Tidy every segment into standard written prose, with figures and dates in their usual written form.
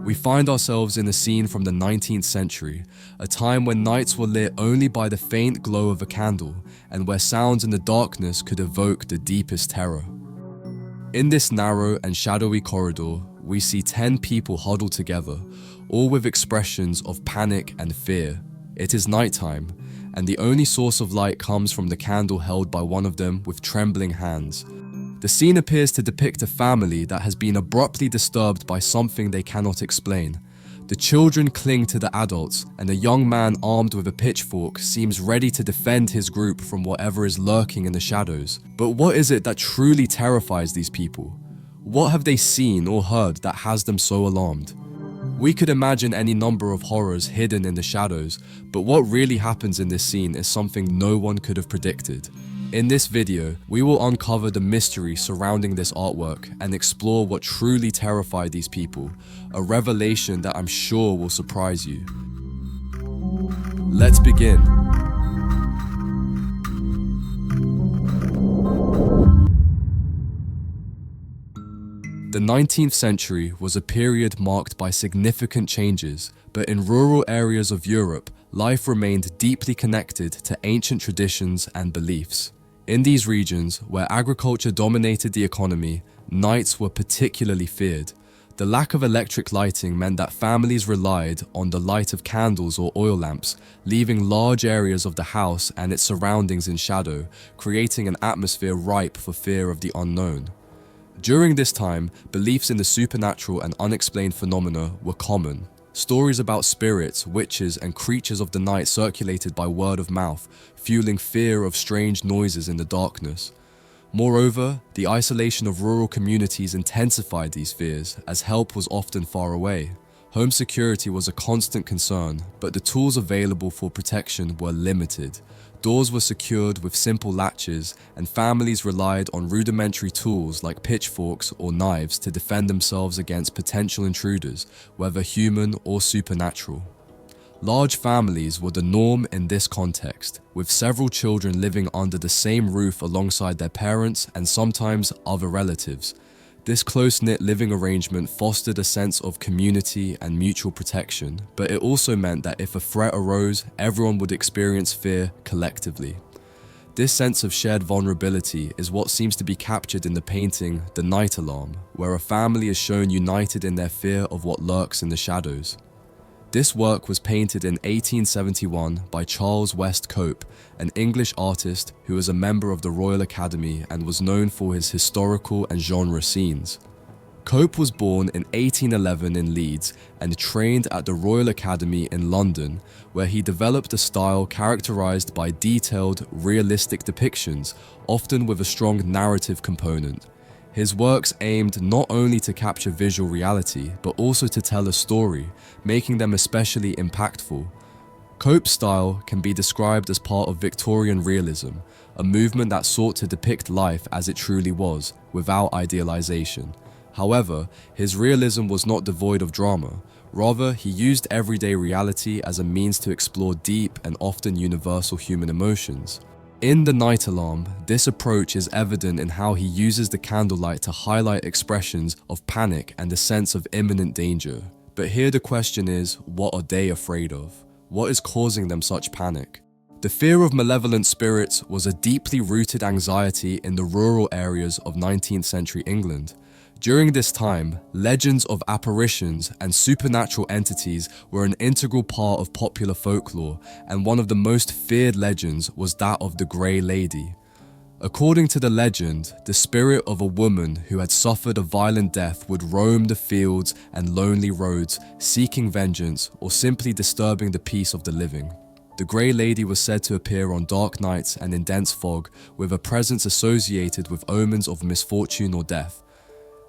We find ourselves in a scene from the 19th century, a time when nights were lit only by the faint glow of a candle, and where sounds in the darkness could evoke the deepest terror. In this narrow and shadowy corridor, we see 10 people huddled together, all with expressions of panic and fear. It is nighttime, and the only source of light comes from the candle held by one of them with trembling hands. The scene appears to depict a family that has been abruptly disturbed by something they cannot explain. The children cling to the adults, and a young man armed with a pitchfork seems ready to defend his group from whatever is lurking in the shadows. But what is it that truly terrifies these people? What have they seen or heard that has them so alarmed? We could imagine any number of horrors hidden in the shadows, but what really happens in this scene is something no one could have predicted. In this video, we will uncover the mystery surrounding this artwork and explore what truly terrified these people, a revelation that I'm sure will surprise you. Let's begin. The 19th century was a period marked by significant changes, but in rural areas of Europe, life remained deeply connected to ancient traditions and beliefs. In these regions, where agriculture dominated the economy, nights were particularly feared. The lack of electric lighting meant that families relied on the light of candles or oil lamps, leaving large areas of the house and its surroundings in shadow, creating an atmosphere ripe for fear of the unknown. During this time, beliefs in the supernatural and unexplained phenomena were common. Stories about spirits, witches, and creatures of the night circulated by word of mouth, fueling fear of strange noises in the darkness. Moreover, the isolation of rural communities intensified these fears, as help was often far away. Home security was a constant concern, but the tools available for protection were limited. Doors were secured with simple latches, and families relied on rudimentary tools like pitchforks or knives to defend themselves against potential intruders, whether human or supernatural. Large families were the norm in this context, with several children living under the same roof alongside their parents and sometimes other relatives. This close-knit living arrangement fostered a sense of community and mutual protection, but it also meant that if a threat arose, everyone would experience fear collectively. This sense of shared vulnerability is what seems to be captured in the painting The Night Alarm, where a family is shown united in their fear of what lurks in the shadows. This work was painted in 1871 by Charles West Cope, an English artist who was a member of the Royal Academy and was known for his historical and genre scenes. Cope was born in 1811 in Leeds and trained at the Royal Academy in London, where he developed a style characterized by detailed, realistic depictions, often with a strong narrative component. His works aimed not only to capture visual reality, but also to tell a story, making them especially impactful. Cope's style can be described as part of Victorian realism, a movement that sought to depict life as it truly was, without idealization. However, his realism was not devoid of drama. Rather, he used everyday reality as a means to explore deep and often universal human emotions. In The Night Alarm, this approach is evident in how he uses the candlelight to highlight expressions of panic and a sense of imminent danger. But here the question is, what are they afraid of? What is causing them such panic? The fear of malevolent spirits was a deeply rooted anxiety in the rural areas of 19th century England. During this time, legends of apparitions and supernatural entities were an integral part of popular folklore, and one of the most feared legends was that of the Grey Lady. According to the legend, the spirit of a woman who had suffered a violent death would roam the fields and lonely roads, seeking vengeance or simply disturbing the peace of the living. The Grey Lady was said to appear on dark nights and in dense fog, with a presence associated with omens of misfortune or death.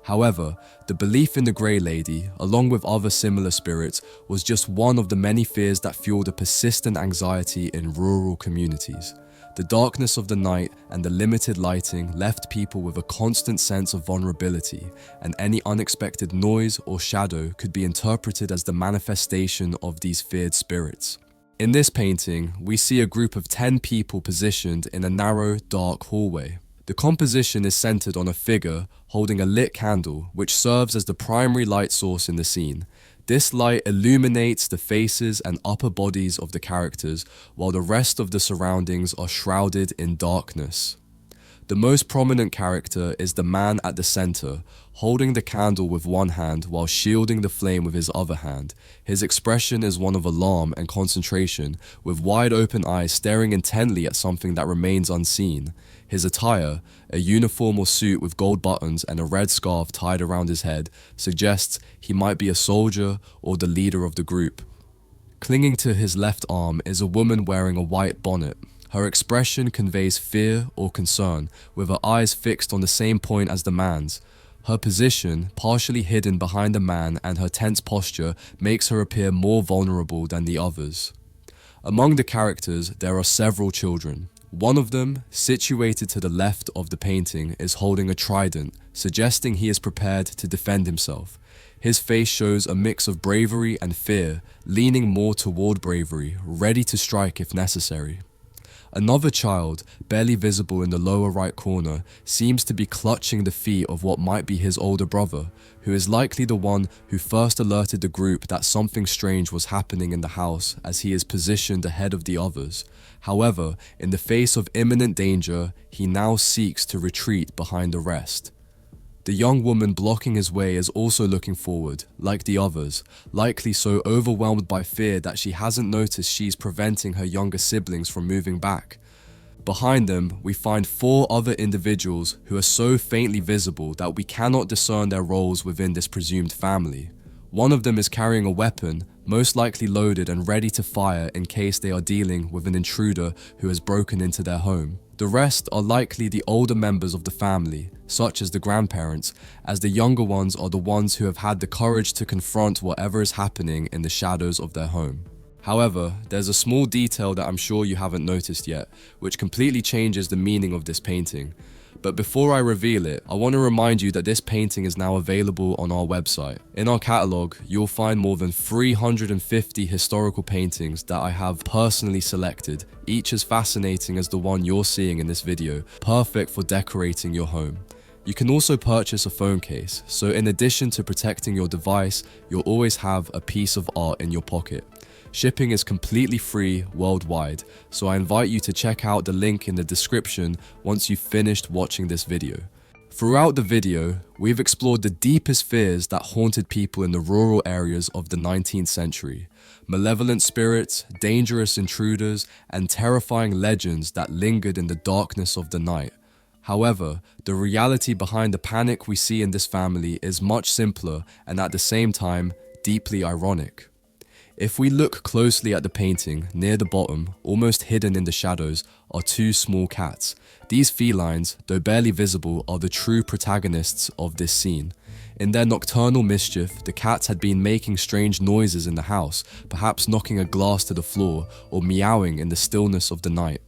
However, the belief in the Grey Lady, along with other similar spirits, was just one of the many fears that fueled a persistent anxiety in rural communities. The darkness of the night and the limited lighting left people with a constant sense of vulnerability, and any unexpected noise or shadow could be interpreted as the manifestation of these feared spirits. In this painting, we see a group of 10 people positioned in a narrow, dark hallway. The composition is centered on a figure holding a lit candle, which serves as the primary light source in the scene. This light illuminates the faces and upper bodies of the characters, while the rest of the surroundings are shrouded in darkness. The most prominent character is the man at the center, holding the candle with one hand while shielding the flame with his other hand. His expression is one of alarm and concentration, with wide open eyes staring intently at something that remains unseen. His attire, a uniform or suit with gold buttons and a red scarf tied around his head, suggests he might be a soldier or the leader of the group. Clinging to his left arm is a woman wearing a white bonnet. Her expression conveys fear or concern, with her eyes fixed on the same point as the man's. Her position, partially hidden behind the man, and her tense posture makes her appear more vulnerable than the others. Among the characters, there are several children. One of them, situated to the left of the painting, is holding a trident, suggesting he is prepared to defend himself. His face shows a mix of bravery and fear, leaning more toward bravery, ready to strike if necessary. Another child, barely visible in the lower right corner, seems to be clutching the feet of what might be his older brother, who is likely the one who first alerted the group that something strange was happening in the house, as he is positioned ahead of the others. However, in the face of imminent danger, he now seeks to retreat behind the rest. The young woman blocking his way is also looking forward, like the others, likely so overwhelmed by fear that she hasn't noticed she's preventing her younger siblings from moving back. Behind them, we find 4 other individuals who are so faintly visible that we cannot discern their roles within this presumed family. One of them is carrying a weapon, most likely loaded and ready to fire in case they are dealing with an intruder who has broken into their home. The rest are likely the older members of the family, such as the grandparents, as the younger ones are the ones who have had the courage to confront whatever is happening in the shadows of their home. However, there's a small detail that I'm sure you haven't noticed yet, which completely changes the meaning of this painting. But before I reveal it, I want to remind you that this painting is now available on our website. In our catalogue, you'll find more than 350 historical paintings that I have personally selected, each as fascinating as the one you're seeing in this video, perfect for decorating your home. You can also purchase a phone case, so in addition to protecting your device, you'll always have a piece of art in your pocket. Shipping is completely free worldwide, so I invite you to check out the link in the description once you've finished watching this video. Throughout the video, we've explored the deepest fears that haunted people in the rural areas of the 19th century. Malevolent spirits, dangerous intruders, and terrifying legends that lingered in the darkness of the night. However, the reality behind the panic we see in this family is much simpler and at the same time, deeply ironic. If we look closely at the painting, near the bottom, almost hidden in the shadows, are 2 small cats. These felines, though barely visible, are the true protagonists of this scene. In their nocturnal mischief, the cats had been making strange noises in the house, perhaps knocking a glass to the floor or meowing in the stillness of the night.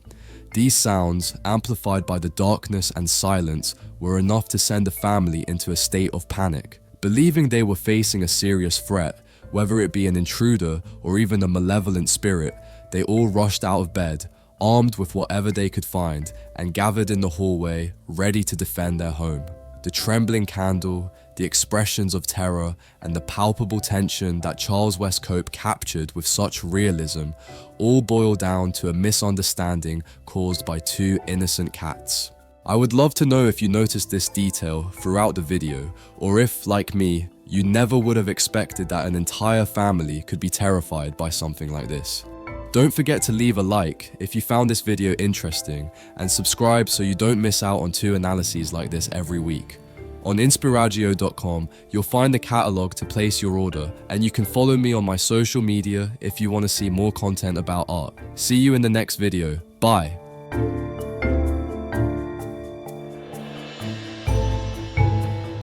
These sounds, amplified by the darkness and silence, were enough to send the family into a state of panic. Believing they were facing a serious threat, whether it be an intruder or even a malevolent spirit, they all rushed out of bed, armed with whatever they could find, and gathered in the hallway, ready to defend their home. The trembling candle, the expressions of terror, and the palpable tension that Charles West Cope captured with such realism all boil down to a misunderstanding caused by 2 innocent cats. I would love to know if you noticed this detail throughout the video, or if, like me, you never would have expected that an entire family could be terrified by something like this. Don't forget to leave a like if you found this video interesting, and subscribe so you don't miss out on 2 analyses like this every week. On Inspiraggio.com, you'll find the catalogue to place your order, and you can follow me on my social media if you want to see more content about art. See you in the next video. Bye!